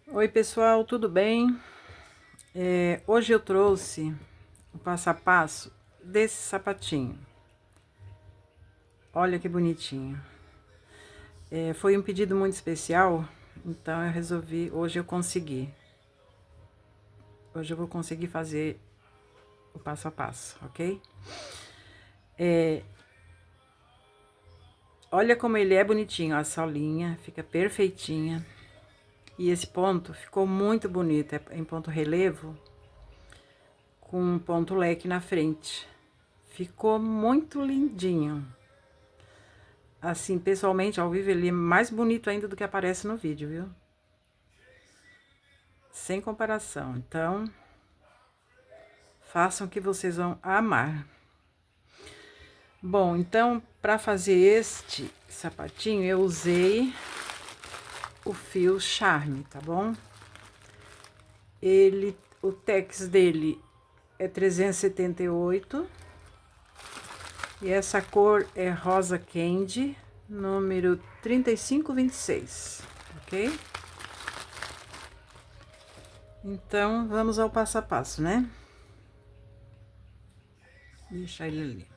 Oi pessoal, tudo bem? Hoje eu trouxe o passo a passo desse sapatinho. Olha que bonitinho. Foi um pedido muito especial, então eu resolvi, hoje eu consegui. Hoje eu vou conseguir fazer o passo a passo, ok? Olha como ele é bonitinho, a solinha fica perfeitinha. E esse ponto ficou muito bonito, é em ponto relevo, com um ponto leque na frente. Ficou muito lindinho. Assim, pessoalmente, ao vivo, ele é mais bonito ainda do que aparece no vídeo, viu? Sem comparação. Então, façam que vocês vão amar. Bom, então, para fazer este sapatinho, eu usei o fio Charme, tá bom? O tex dele é 378. E essa cor é rosa candy, número 3526, ok? Então, vamos ao passo a passo, né? Deixa ele ali.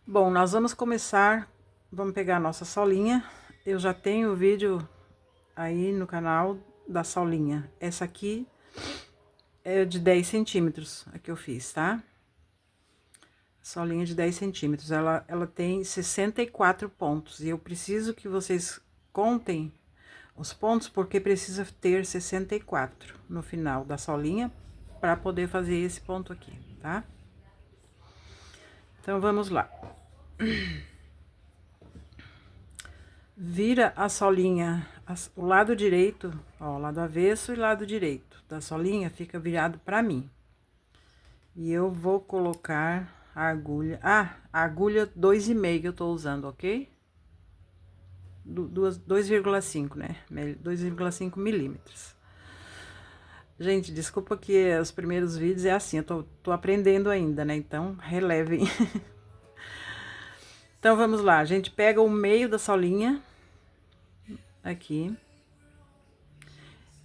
Bom, nós vamos começar, vamos pegar a nossa solinha. Eu já tenho o vídeo aí no canal da solinha. Essa aqui é de 10 centímetros, a que eu fiz, tá? Solinha de 10 centímetros, ela tem 64 pontos. E eu preciso que vocês contem os pontos, porque precisa ter 64 no final da solinha, para poder fazer esse ponto aqui, tá? Então, vamos lá. Vira a solinha, o lado direito, ó, lado avesso e lado direito da solinha fica virado pra mim. E eu vou colocar a agulha, a agulha 2,5 que eu tô usando, ok? 2,5, né? 2,5 milímetros. Gente, desculpa que os primeiros vídeos é assim, eu tô aprendendo ainda, né? Então, relevem. Então, vamos lá, a gente pega o meio da solinha, aqui.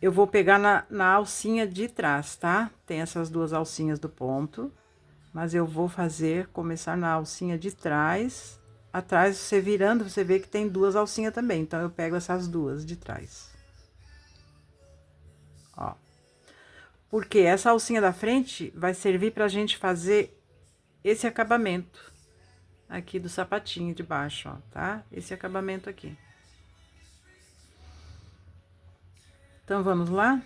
Eu vou pegar na alcinha de trás, tá? Tem essas duas alcinhas do ponto, mas eu vou começar na alcinha de trás. Atrás, você virando, você vê que tem duas alcinhas também, então eu pego essas duas de trás. Ó. Porque essa alcinha da frente vai servir pra gente fazer esse acabamento aqui do sapatinho de baixo, ó, tá? Esse acabamento aqui. Então, vamos lá?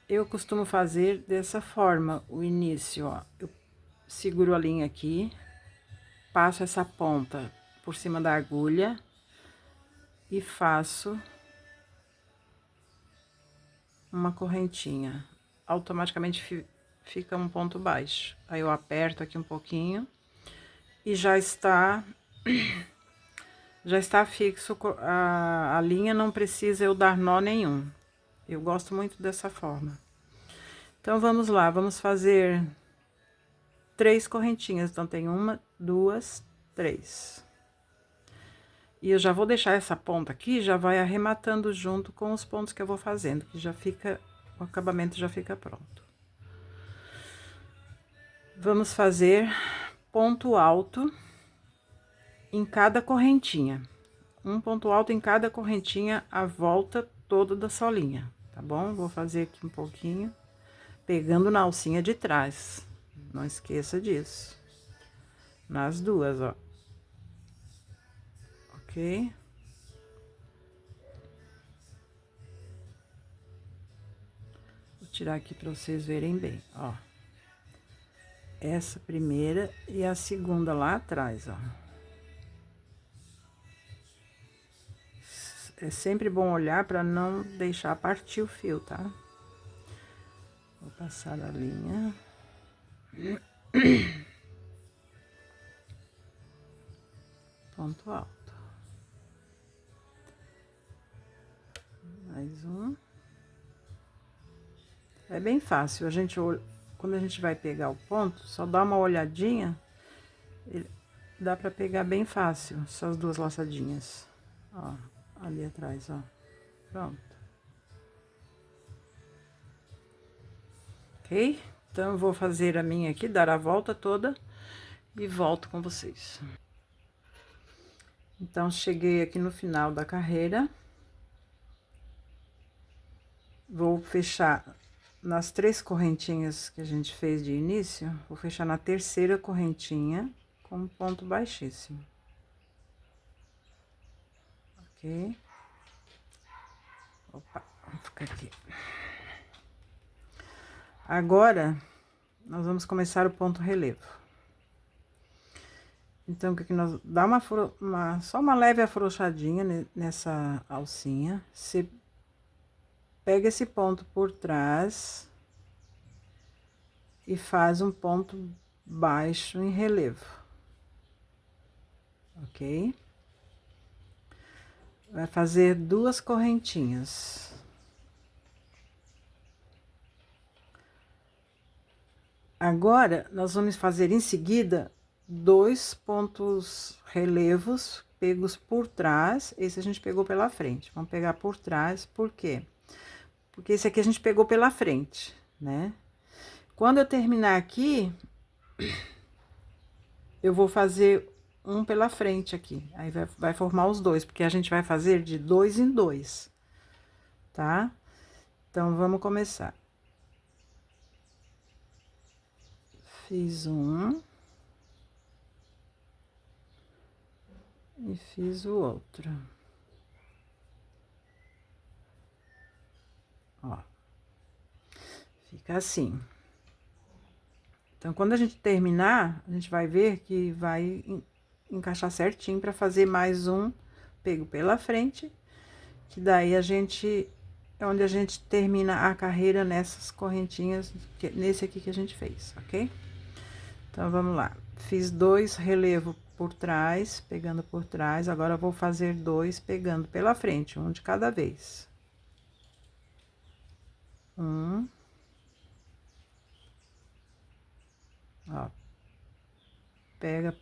Eu costumo fazer dessa forma o início, ó. Eu seguro a linha aqui, passo essa ponta por cima da agulha e faço uma correntinha. Automaticamente fica um ponto baixo. Aí eu aperto aqui um pouquinho e já está fixo a linha, não precisa eu dar nó nenhum. Eu gosto muito dessa forma. Então, vamos lá, vamos fazer 3 correntinhas. Então, tem 1, 2, 3. E eu já vou deixar essa ponta aqui, já vai arrematando junto com os pontos que eu vou fazendo, que já fica, o acabamento já fica pronto. Vamos fazer ponto alto em cada correntinha. Um ponto alto em cada correntinha, a volta toda da solinha, tá bom? Vou fazer aqui um pouquinho, pegando na alcinha de trás. Não esqueça disso. Nas duas, ó. Ok? Vou tirar aqui pra vocês verem bem, ó. Essa primeira e a segunda lá atrás, ó. É sempre bom olhar para não deixar partir o fio, tá? Vou passar a linha. Ponto alto. Mais um. É bem fácil, quando a gente vai pegar o ponto, só dá uma olhadinha, dá pra pegar bem fácil essas duas laçadinhas. Ó, ali atrás, ó. Pronto. Ok? Então, eu vou fazer a minha aqui, dar a volta toda e volto com vocês. Então, cheguei aqui no final da carreira. Vou fechar nas 3 correntinhas que a gente fez de início, vou fechar na terceira correntinha com um ponto baixíssimo. Ok? Opa, vou ficar aqui. Agora, nós vamos começar o ponto relevo. Então, o que nós... Dá só uma leve afrouxadinha nessa alcinha. Você pega esse ponto por trás e faz um ponto baixo em relevo. Ok? Vai fazer 2 correntinhas. Agora, nós vamos fazer em seguida 2 pontos relevos pegos por trás. Esse a gente pegou pela frente. Vamos pegar por trás, por quê? Porque esse aqui a gente pegou pela frente, né? Quando eu terminar aqui, eu vou fazer um pela frente aqui. Aí vai formar os 2, porque a gente vai fazer de 2 em 2, tá? Então, vamos começar. Fiz um. E fiz o outro. Ó. Fica assim. Então, quando a gente terminar, a gente vai ver que vai encaixar certinho para fazer mais um pego pela frente, que daí a gente... É onde a gente termina a carreira nessas correntinhas, nesse aqui que a gente fez, ok? Então, vamos lá. Fiz 2 relevos por trás, pegando por trás. Agora, eu vou fazer 2 pegando pela frente, um de cada vez. Um. Ó. Pega...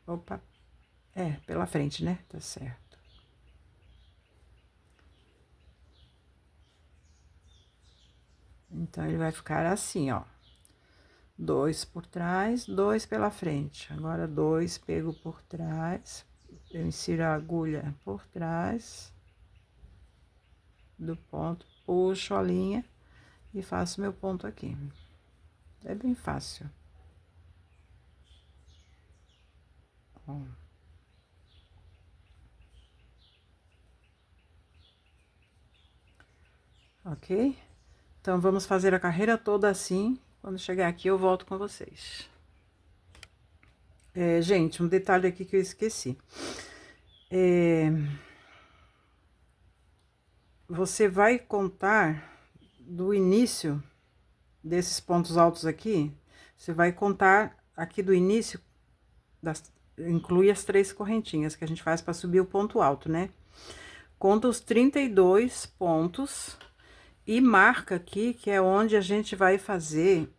Opa. É, pela frente, né? Tá certo. Então, ele vai ficar assim, ó. 2 por trás, 2 pela frente. Agora, 2 pego por trás. Eu insiro a agulha por trás do ponto, puxo a linha e faço meu ponto aqui. É bem fácil. Ó. Ok? Então, vamos fazer a carreira toda assim. Quando chegar aqui, eu volto com vocês. Gente, um detalhe aqui que eu esqueci. Você vai contar do início desses pontos altos aqui, você vai contar aqui do início, inclui as 3 correntinhas que a gente faz para subir o ponto alto, né? Conta os 32 pontos e marca aqui, que é onde a gente vai fazer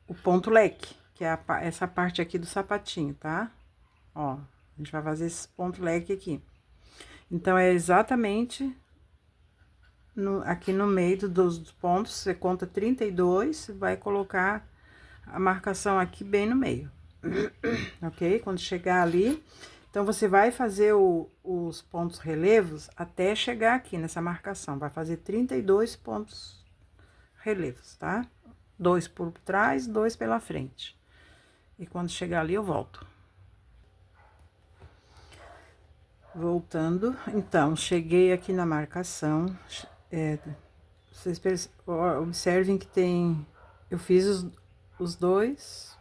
o ponto leque, que é essa parte aqui do sapatinho, tá? Ó, a gente vai fazer esse ponto leque aqui. Então, é exatamente aqui no meio dos pontos, você conta 32, vai colocar a marcação aqui bem no meio, ok? Quando chegar ali, então, você vai fazer os pontos relevos até chegar aqui nessa marcação, vai fazer 32 pontos relevos, tá? 2 por trás, 2 pela frente. E quando chegar ali, eu volto. Voltando, então, cheguei aqui na marcação, vocês observem que tem... Eu fiz os 2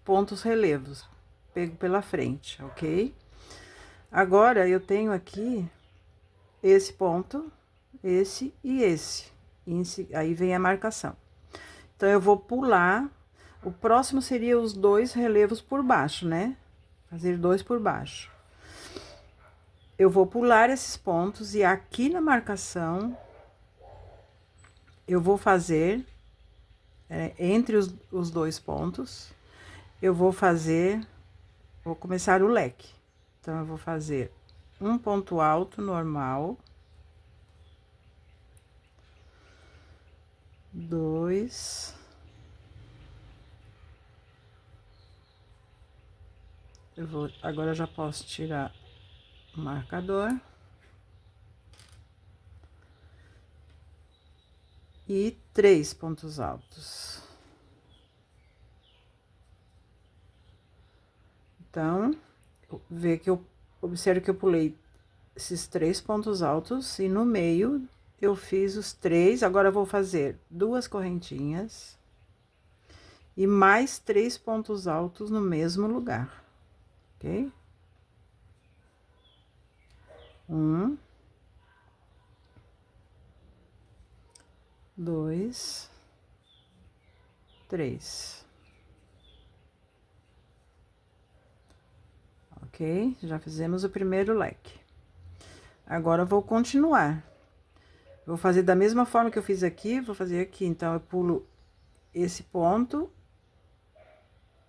pontos relevos, pego pela frente, ok? Agora, eu tenho aqui esse ponto, esse e esse. Aí vem a marcação. Então, eu vou pular. O próximo seria os 2 relevos por baixo, né? Fazer 2 por baixo. Eu vou pular esses pontos e aqui na marcação, eu vou fazer, entre os 2 pontos, eu vou fazer, vou começar o leque, Então, eu vou fazer um ponto alto normal, 2, agora eu já posso tirar o marcador. E 3 pontos altos. Então, observe que eu pulei esses 3 pontos altos e no meio eu fiz os 3, agora eu vou fazer 2 correntinhas e mais 3 pontos altos no mesmo lugar, ok? 1, 2, 3. Ok? Já fizemos o primeiro leque. Agora, eu vou continuar. Vou fazer da mesma forma que eu fiz aqui, vou fazer aqui. Então, eu pulo esse ponto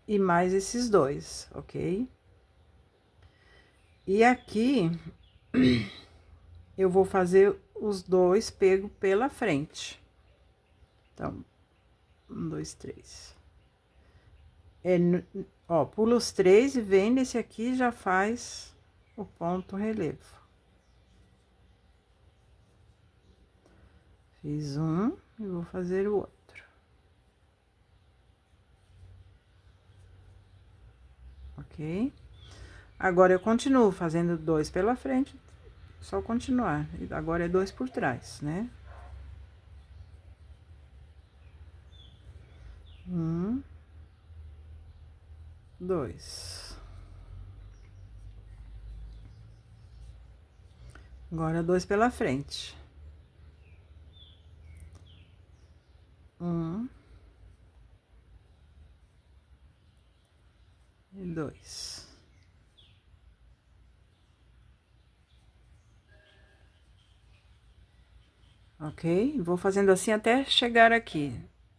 e mais esses dois, ok? E aqui, eu vou fazer os dois pego pela frente. Então, 1, 2, 3. Ó, pula os 3 e vem nesse aqui e já faz o ponto relevo. Fiz um e vou fazer o outro. Ok? Agora, eu continuo fazendo 2 pela frente, só continuar. Agora, é 2 por trás, né? 1, 2. Agora, 2 pela frente. 1 e 2. Ok? Vou fazendo assim até chegar aqui,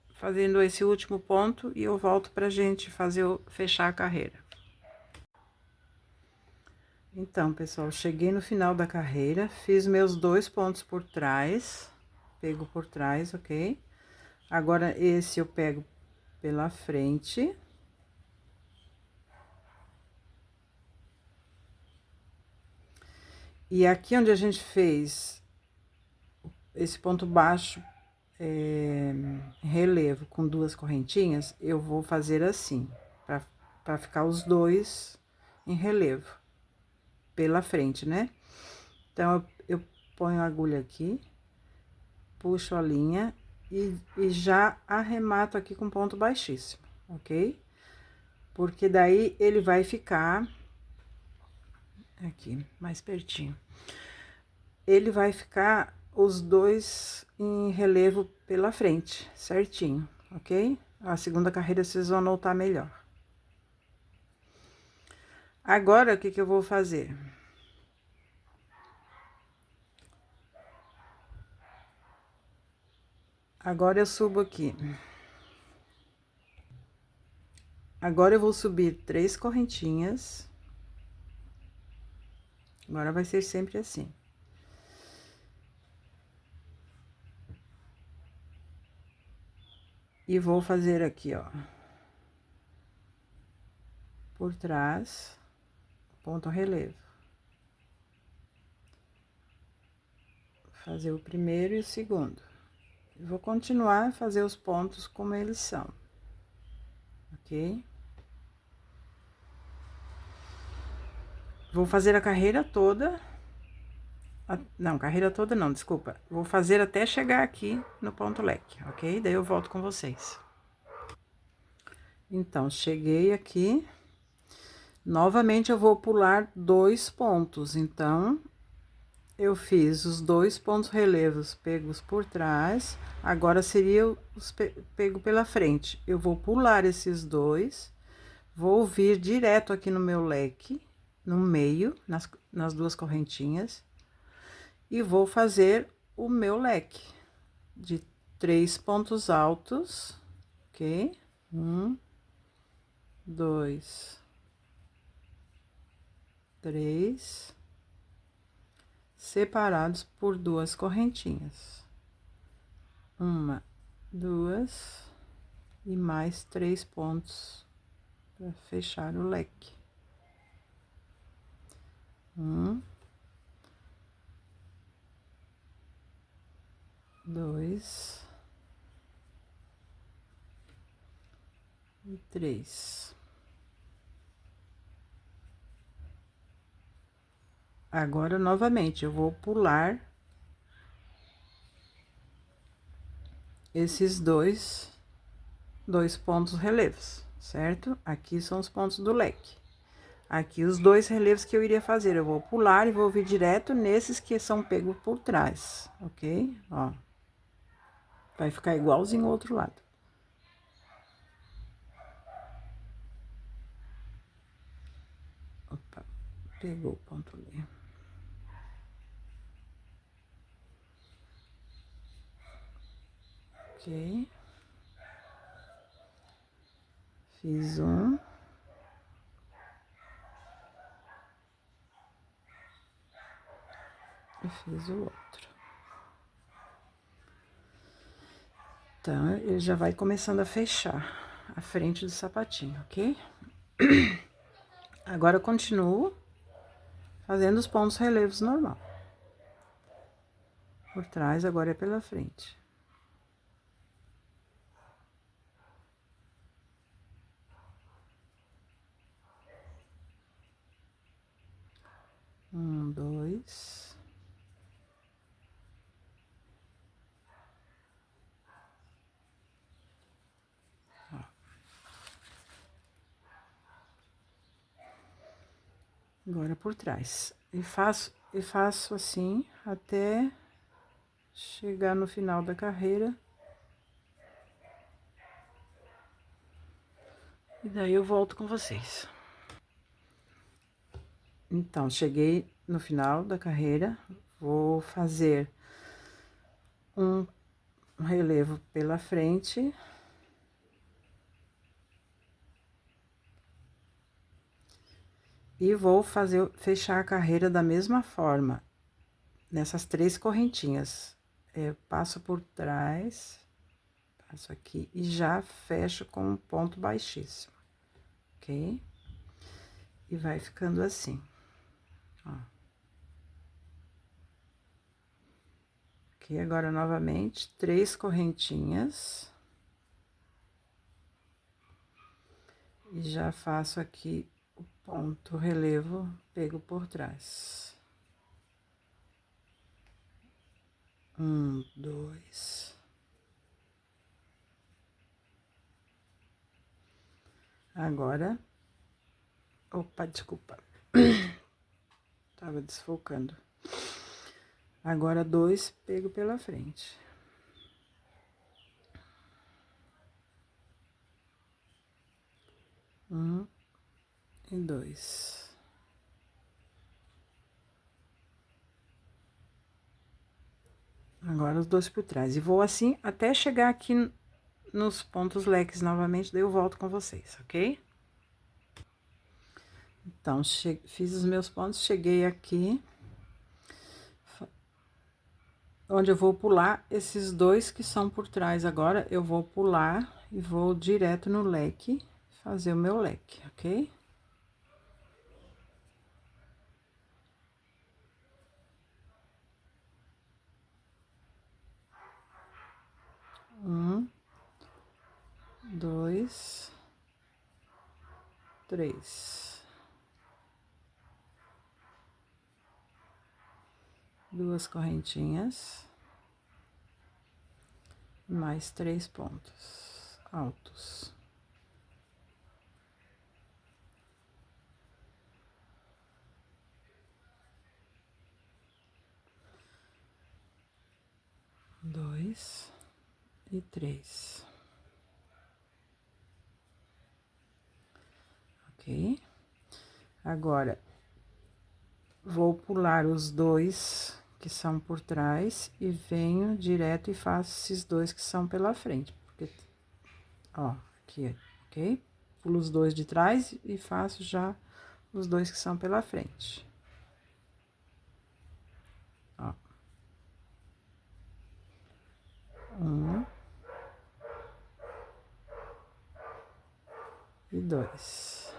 fazendo esse último ponto e eu volto pra gente fazer fechar a carreira. Então, pessoal, cheguei no final da carreira, fiz meus 2 pontos por trás, pego por trás, ok? Agora, esse eu pego pela frente. E aqui onde a gente fez esse ponto baixo, relevo com 2 correntinhas, eu vou fazer assim, pra ficar os dois em relevo, pela frente, né? Então, eu ponho a agulha aqui, puxo a linha e já arremato aqui com ponto baixíssimo, ok? Porque daí ele vai ficar aqui, mais pertinho. Ele vai ficar os dois em relevo pela frente, certinho, ok? A segunda carreira vocês vão notar melhor. Agora, o que que eu vou fazer? Agora, eu subo aqui. Agora, eu vou subir 3 correntinhas. Agora, vai ser sempre assim. E vou fazer aqui, ó. Por trás, ponto relevo. Fazer o primeiro e o segundo. E vou continuar a fazer os pontos como eles são. Ok? Vou fazer a carreira toda. Não, carreira toda não, desculpa. Vou fazer até chegar aqui no ponto leque, ok? Daí eu volto com vocês. Então, cheguei aqui. Novamente, eu vou pular 2 pontos. Então, eu fiz os 2 pontos relevos pegos por trás. Agora, seria os pego pela frente. Eu vou pular esses 2. Vou vir direto aqui no meu leque, no meio, nas 2 correntinhas. E vou fazer o meu leque de 3 pontos altos, ok? 1, 2, 3 separados por 2 correntinhas. 1, 2 e mais 3 pontos para fechar o leque. 1, 2 e 3. Agora, novamente, eu vou pular esses dois pontos relevos, certo? Aqui são os pontos do leque. Aqui os 2 relevos que eu iria fazer, eu vou pular e vou vir direto nesses que são pegos por trás, ok? Ó, vai ficar igualzinho o outro lado. Opa, pegou o ponto ali. Ok. Fiz um. E fiz o outro. Então, ele já vai começando a fechar a frente do sapatinho, ok? Agora, eu continuo fazendo os pontos relevos normal. Por trás, agora é pela frente. Um, 2. Agora por trás. E faço assim até chegar no final da carreira. E daí eu volto com vocês. Então, cheguei no final da carreira, vou fazer um relevo pela frente. E vou fechar a carreira da mesma forma, nessas 3 correntinhas. Eu passo por trás, passo aqui e já fecho com um ponto baixíssimo, ok? E vai ficando assim, ó. Aqui, agora, novamente, 3 correntinhas. E já faço aqui o ponto relevo, pego por trás. 1, 2. Agora, opa, desculpa. Tava desfocando. Agora, 2, pego pela frente. 1 e 2. Agora, os 2 por trás. E vou assim até chegar aqui nos pontos leques novamente, daí eu volto com vocês, ok? Então, fiz os meus pontos, cheguei aqui, onde eu vou pular esses 2 que são por trás. Agora, eu vou pular e vou direto no leque, fazer o meu leque, ok? Um, 2, 3. 2 correntinhas. Mais 3 pontos altos. Dois e 3. Ok? Agora, vou pular os 2 que são por trás e venho direto e faço esses 2 que são pela frente. Porque, ó, aqui, ok? Pulo os 2 de trás e faço já os dois que são pela frente. Ó. 1 e 2.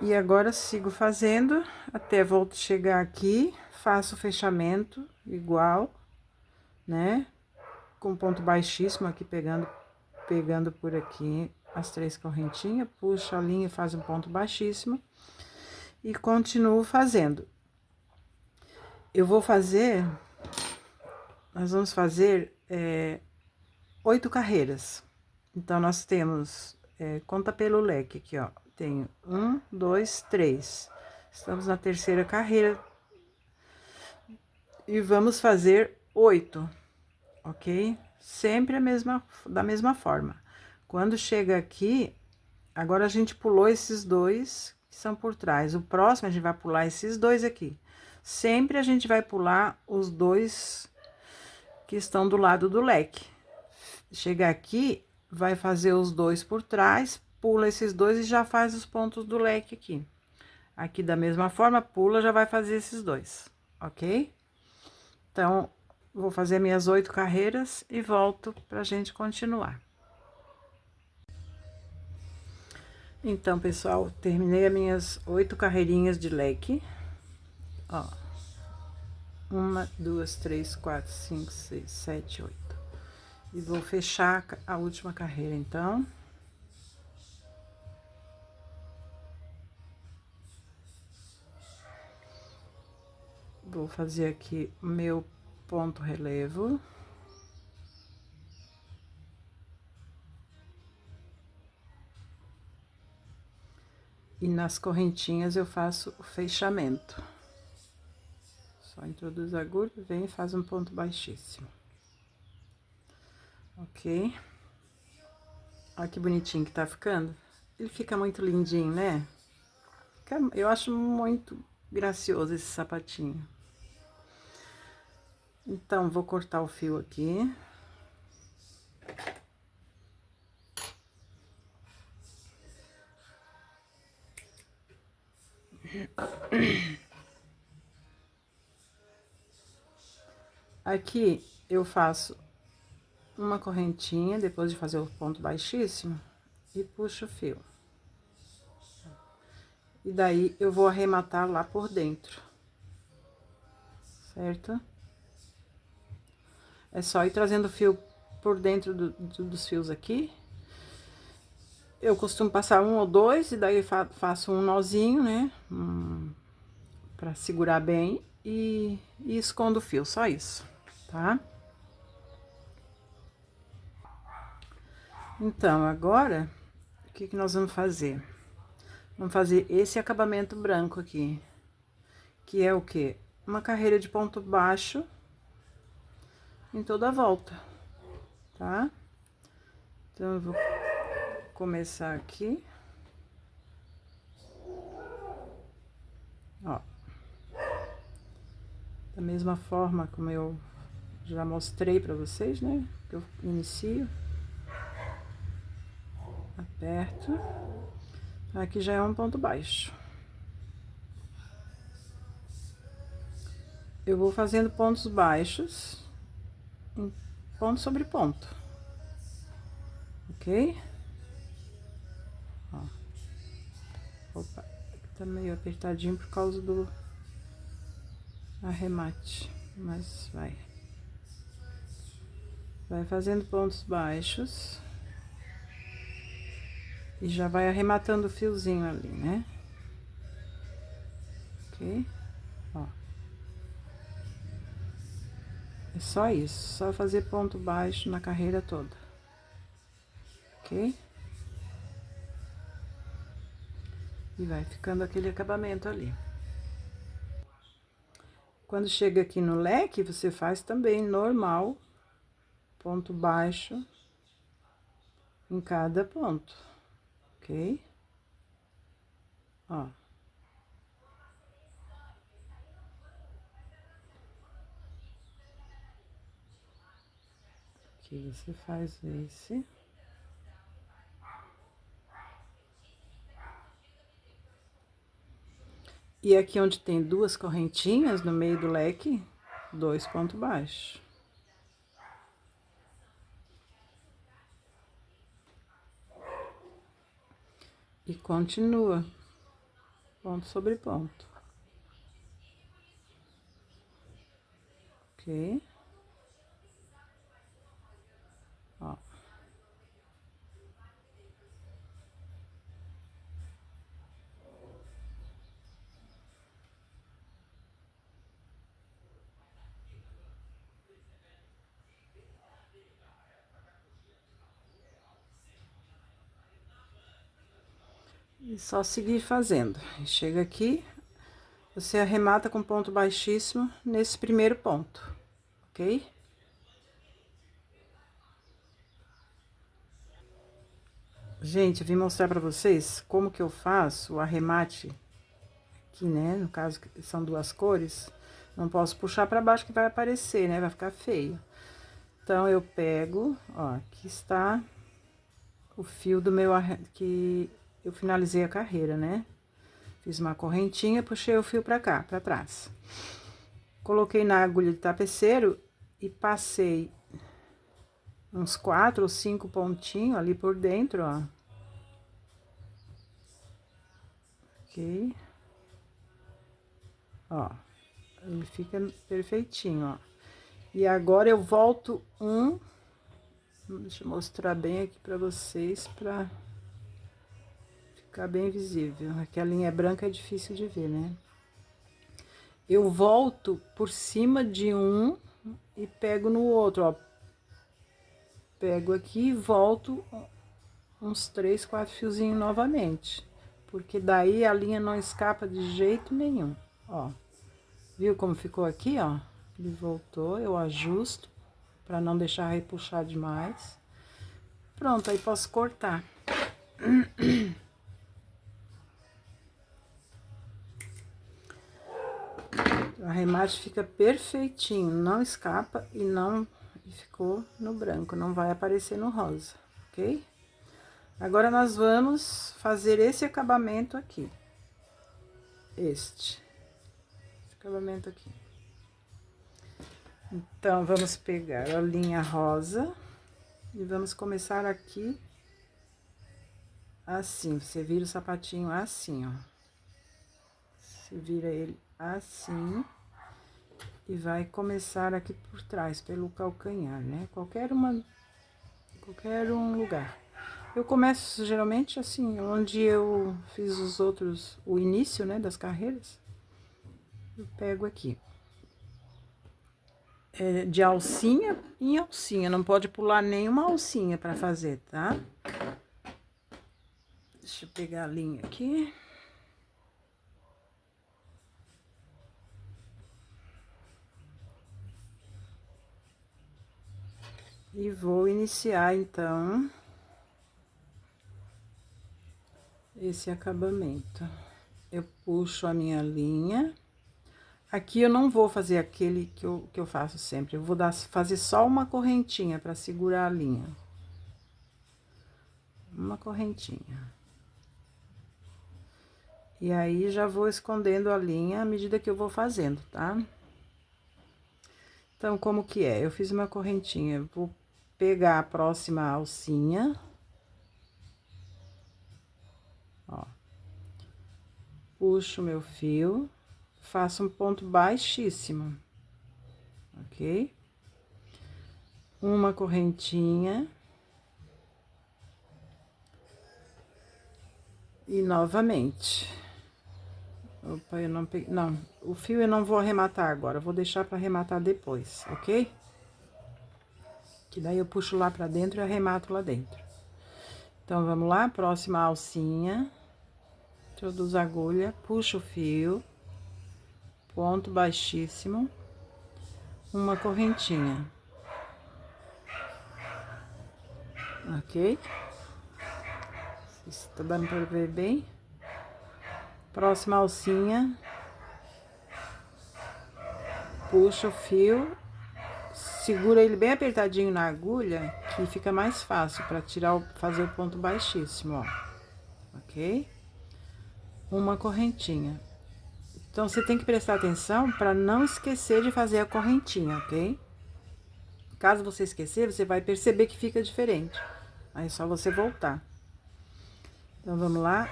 E agora sigo fazendo até volto chegar aqui, faço o fechamento igual, né? Com ponto baixíssimo aqui pegando por aqui as 3 correntinhas, puxo a linha e faz um ponto baixíssimo e continuo fazendo. Nós vamos fazer 8 carreiras. Então, nós temos, conta pelo leque aqui, ó. Tenho 1, 2, 3. Estamos na terceira carreira. E vamos fazer 8, ok? Sempre da mesma forma. Quando chega aqui, agora a gente pulou esses dois que são por trás. O próximo a gente vai pular esses dois aqui. Sempre a gente vai pular os dois que estão do lado do leque. Chega aqui, vai fazer os dois por trás, pula esses dois e já faz os pontos do leque aqui. Aqui da mesma forma, pula, já vai fazer esses dois, ok? Então, vou fazer minhas 8 carreiras e volto pra gente continuar. Então, pessoal, terminei as minhas 8 carreirinhas de leque. Ó. 1, 2, 3, 4, 5, 6, 7, 8. E vou fechar a última carreira, então. Vou fazer aqui o meu ponto relevo. E nas correntinhas eu faço o fechamento. Só introduz a agulha, vem e faz um ponto baixíssimo. Ok? Olha que bonitinho que tá ficando. Ele fica muito lindinho, né? Eu acho muito gracioso esse sapatinho. Então, vou cortar o fio aqui. Aqui, eu faço uma correntinha, depois de fazer o ponto baixíssimo, e puxo o fio. E daí, eu vou arrematar lá por dentro. Certo? É só ir trazendo o fio por dentro dos fios aqui. Eu costumo passar 1 ou 2, e daí faço um nozinho, né? Pra segurar bem e escondo o fio, só isso, tá? Então, agora, o que nós vamos fazer? Vamos fazer esse acabamento branco aqui, que é o quê? Uma carreira de ponto baixo em toda a volta, tá? Então, eu vou começar aqui. Ó. Da mesma forma como eu já mostrei pra vocês, né? Que eu inicio. Aperto. Aqui já é um ponto baixo. Eu vou fazendo pontos baixos, ponto sobre ponto, ok? Ó. Opa, tá meio apertadinho por causa do arremate, mas vai. Vai fazendo pontos baixos. E já vai arrematando o fiozinho ali, né? Ok? Ó. É só isso, só fazer ponto baixo na carreira toda. Ok? E vai ficando aquele acabamento ali. Quando chega aqui no leque, você faz também normal, ponto baixo em cada ponto, ok? Ó. Aqui você faz esse. E aqui onde tem duas correntinhas no meio do leque, 2 pontos baixos. E continua, ponto sobre ponto. Ok? Ó. E só seguir fazendo. Chega aqui, você arremata com ponto baixíssimo nesse primeiro ponto, ok? Gente, eu vim mostrar pra vocês como que eu faço o arremate aqui, né? No caso, são duas cores. Não posso puxar pra baixo que vai aparecer, né? Vai ficar feio. Então, eu pego, ó, aqui está o fio do meu, que eu finalizei a carreira, né? Fiz uma correntinha, puxei o fio pra cá, pra trás. Coloquei na agulha de tapeceiro e passei uns 4 ou 5 pontinhos ali por dentro, ó. Ok? Ó, ele fica perfeitinho, ó. E agora eu volto deixa eu mostrar bem aqui pra vocês, pra ficar bem visível. Aqui a linha branca é difícil de ver, né? Eu volto por cima de um e pego no outro, ó. Pego aqui e volto uns 3, 4 fiozinhos novamente. Porque daí a linha não escapa de jeito nenhum, ó. Viu como ficou aqui, ó? Ele voltou, eu ajusto pra não deixar repuxar demais. Pronto, aí posso cortar. O arremate fica perfeitinho, não escapa e ficou no branco, não vai aparecer no rosa, ok? Agora, nós vamos fazer esse acabamento aqui. Esse acabamento aqui. Então, vamos pegar a linha rosa e vamos começar aqui assim. Você vira o sapatinho assim, ó. Você vira ele assim e vai começar aqui por trás, pelo calcanhar, né? Qualquer um lugar. Eu começo geralmente assim, onde eu fiz o início, né, das carreiras. Eu pego aqui. É de alcinha em alcinha, não pode pular nenhuma alcinha pra fazer, tá? Deixa eu pegar a linha aqui. E vou iniciar, então, esse acabamento. Eu puxo a minha linha. Aqui eu não vou fazer aquele que eu faço sempre. Eu vou fazer só uma correntinha para segurar a linha. Uma correntinha. E aí, já vou escondendo a linha à medida que eu vou fazendo, tá? Então, como que é? Eu fiz uma correntinha, vou pegar a próxima alcinha. Ó. Puxo meu fio, faço um ponto baixíssimo, ok? Uma correntinha. E novamente. Opa, eu não peguei. Não, o fio eu não vou arrematar agora, eu vou deixar para arrematar depois, ok? Que daí eu puxo lá pra dentro e arremato lá dentro. Então, vamos lá, próxima alcinha. Introduzo a agulha, puxo o fio, ponto baixíssimo, uma correntinha. Ok? Tá dando pra ver bem? Próxima alcinha. Puxa o fio, segura ele bem apertadinho na agulha, que fica mais fácil pra tirar, fazer o ponto baixíssimo, ó. Ok? Uma correntinha. Então, você tem que prestar atenção para não esquecer de fazer a correntinha, ok? Caso você esquecer, você vai perceber que fica diferente. Aí é só você voltar. Então, vamos lá.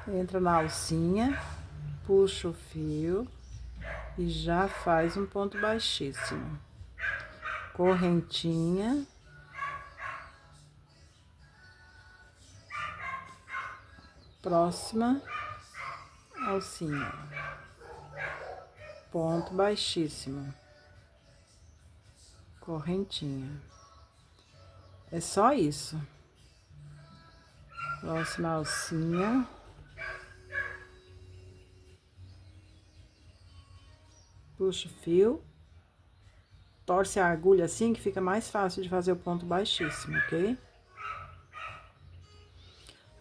Entra na alcinha, puxa o fio e já faz um ponto baixíssimo. Correntinha. Próxima alcinha. Ponto baixíssimo. Correntinha. É só isso. Próxima alcinha. Puxa o fio. Torce a agulha assim que fica mais fácil de fazer o ponto baixíssimo, ok?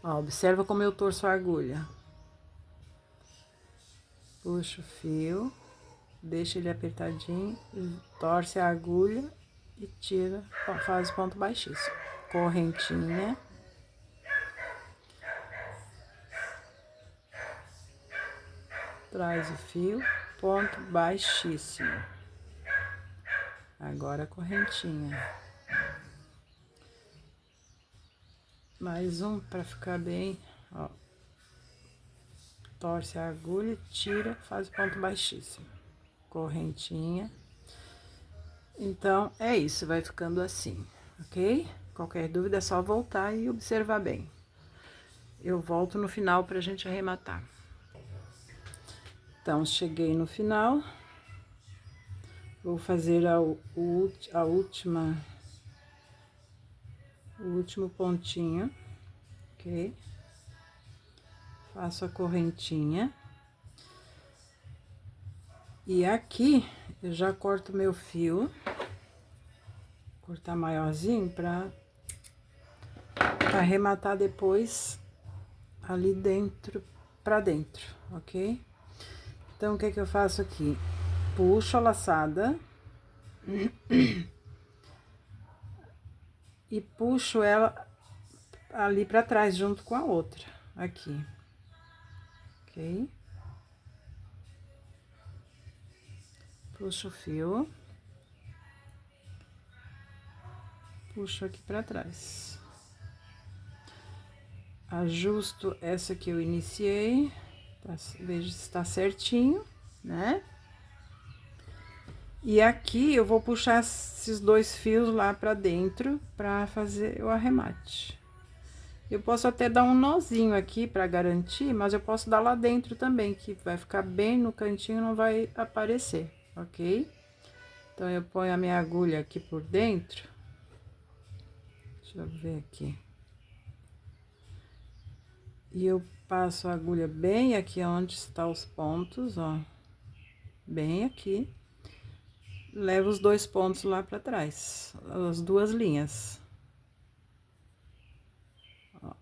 Ó, observa como eu torço a agulha. Puxa o fio. Deixa ele apertadinho. Torce a agulha e tira, faz o ponto baixíssimo. Correntinha. Traz o fio, ponto baixíssimo. Agora a correntinha. Mais um para ficar bem, ó. Torce a agulha, tira, faz o ponto baixíssimo. Correntinha. Então, é isso, vai ficando assim, ok? Qualquer dúvida é só voltar e observar bem. Eu volto no final pra gente arrematar. Então, cheguei no final. Vou fazer o último pontinho, ok? Faço a correntinha. E aqui, eu já corto meu fio. Cortar maiorzinho pra arrematar depois ali dentro, pra dentro, ok? Então, o que que eu faço aqui? Puxo a laçada e puxo ela ali pra trás, junto com a outra, aqui, ok? Puxo o fio, puxo aqui pra trás. Ajusto essa que eu iniciei, vejo se tá certinho, né? E aqui eu vou puxar esses dois fios lá pra dentro pra fazer o arremate. Eu posso até dar um nozinho aqui pra garantir, mas eu posso dar lá dentro também, que vai ficar bem no cantinho, não vai aparecer, ok? Então, eu ponho a minha agulha aqui por dentro. Deixa eu ver aqui. E eu passo a agulha bem aqui onde estão os pontos, ó. Bem aqui. Levo os dois pontos lá pra trás, as duas linhas. Ó.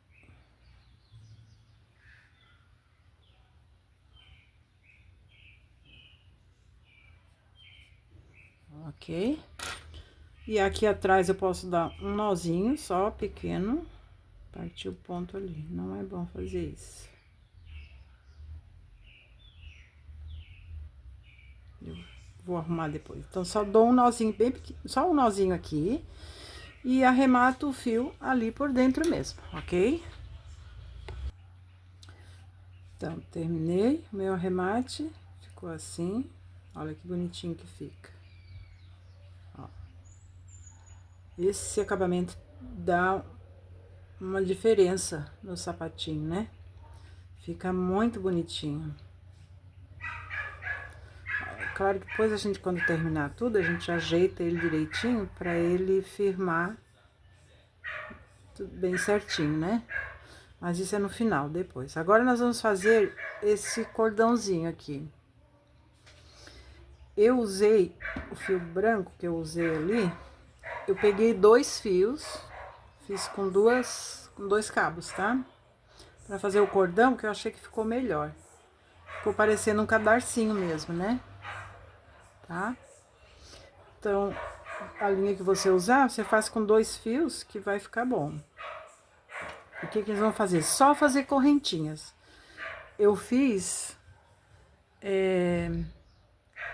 Ok? E aqui atrás eu posso dar um nozinho só, pequeno, partir o ponto ali. Não é bom fazer isso. Eu vou arrumar depois. Então, só dou um nozinho bem pequeno, só um nozinho aqui. E arremato o fio ali por dentro mesmo, ok? Então, terminei o meu arremate. Ficou assim. Olha que bonitinho que fica. Ó. Esse acabamento dá uma diferença no sapatinho, né? Fica muito bonitinho. Claro que depois a gente, quando terminar tudo, a gente ajeita ele direitinho pra ele firmar tudo bem certinho, né? Mas isso é no final, depois. Agora, nós vamos fazer esse cordãozinho aqui. Eu usei o fio branco que eu usei ali. Eu peguei dois fios, fiz com dois cabos, tá? Pra fazer o cordão, que eu achei que ficou melhor. Ficou parecendo um cadarcinho mesmo, né? Tá? Então, a linha que você usar, você faz com dois fios, que vai ficar bom. O que que eles vão fazer? Só fazer correntinhas. Eu fiz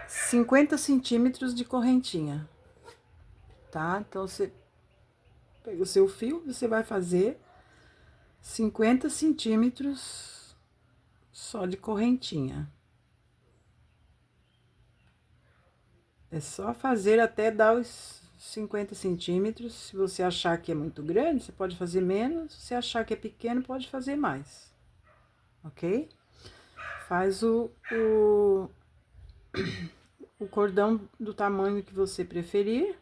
50 centímetros de correntinha, tá? Então, você pega o seu fio, você vai fazer 50 centímetros só de correntinha. É só fazer até dar os 50 centímetros. Se você achar que é muito grande, você pode fazer menos. Se achar que é pequeno, pode fazer mais. Ok? Faz o cordão do tamanho que você preferir.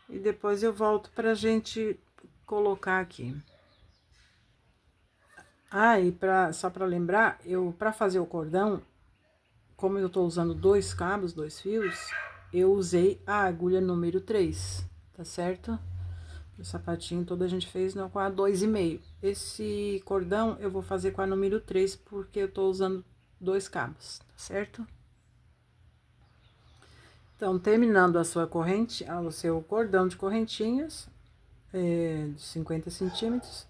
E depois eu volto pra gente colocar aqui. Ah, e só pra lembrar, pra fazer o cordão, como eu tô usando 2 cabos, 2 fios, eu usei a agulha número 3, tá certo? O sapatinho todo a gente fez com a 2,5. Esse cordão eu vou fazer com a número 3 porque eu tô usando 2 cabos, tá certo? Então, terminando a sua corrente, o seu cordão de correntinhas, de 50 centímetros,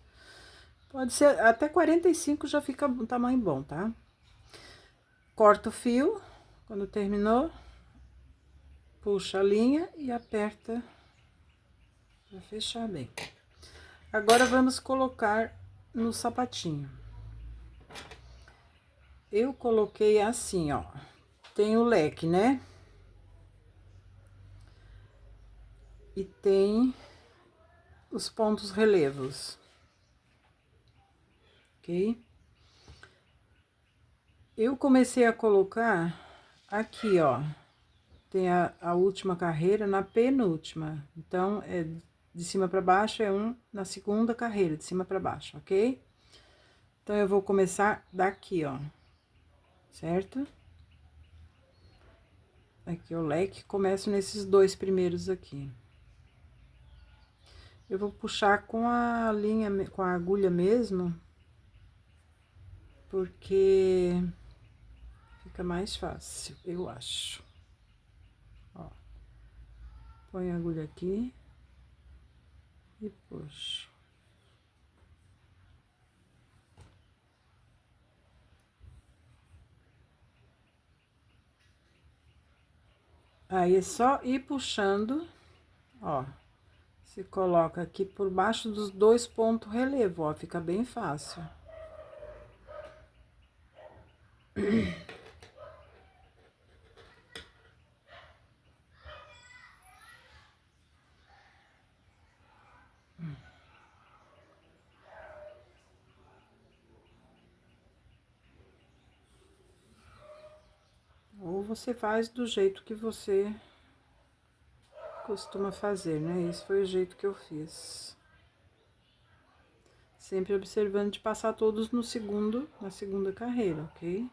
pode ser até 45, já fica um tamanho bom, tá? Corta o fio, quando terminou, puxa a linha e aperta pra fechar bem. Agora, vamos colocar no sapatinho. Eu coloquei assim, ó, tem o leque, né? E tem os pontos relevos, ok? Eu comecei a colocar aqui, ó, tem a última carreira na penúltima. Então, de cima pra baixo é na segunda carreira, de cima pra baixo, ok? Então, eu vou começar daqui, ó, certo? Aqui o leque, começo nesses 2 primeiros aqui. Eu vou puxar com a linha, com a agulha mesmo, porque fica mais fácil, eu acho. Ó, põe a agulha aqui e puxo. Aí é só ir puxando, ó. Você coloca aqui por baixo dos 2 pontos relevo, ó, fica bem fácil. Ou você faz do jeito que você costuma fazer, né? Esse foi o jeito que eu fiz. Sempre observando de passar todos na segunda carreira, ok?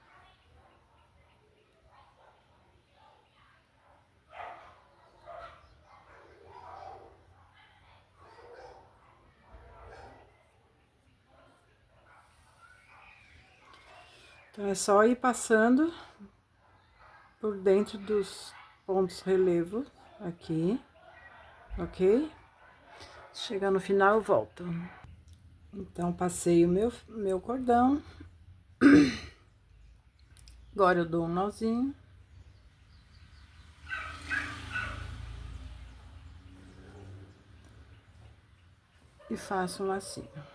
Então, é só ir passando por dentro dos pontos relevo aqui, ok? Chegar no final, eu volto. Então, passei o meu cordão. Agora, eu dou um nozinho. E faço um lacinho.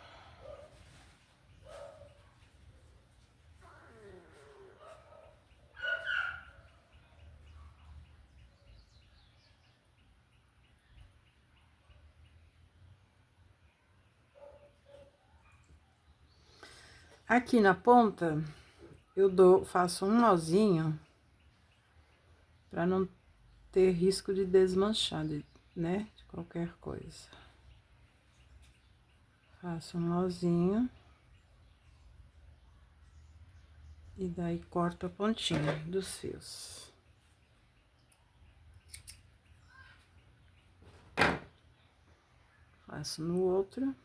Aqui na ponta, faço um nozinho para não ter risco de desmanchar, né? De qualquer coisa. Faço um nozinho. E daí corto a pontinha dos fios. Faço no outro.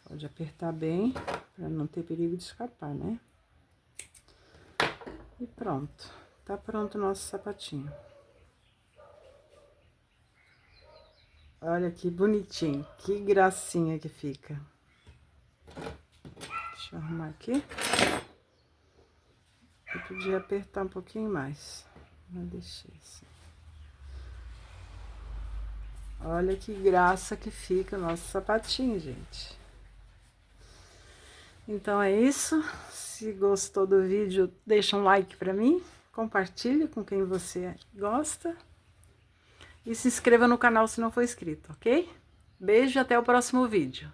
Pode apertar bem, para não ter perigo de escapar, né? E pronto, tá pronto o nosso sapatinho. Olha que bonitinho, que gracinha que fica. Deixa eu arrumar aqui. Eu podia apertar um pouquinho mais, mas deixei assim. Olha que graça que fica o nosso sapatinho, gente. Então é isso. Se gostou do vídeo, deixa um like pra mim, compartilhe com quem você gosta e se inscreva no canal se não for inscrito, ok? Beijo e até o próximo vídeo.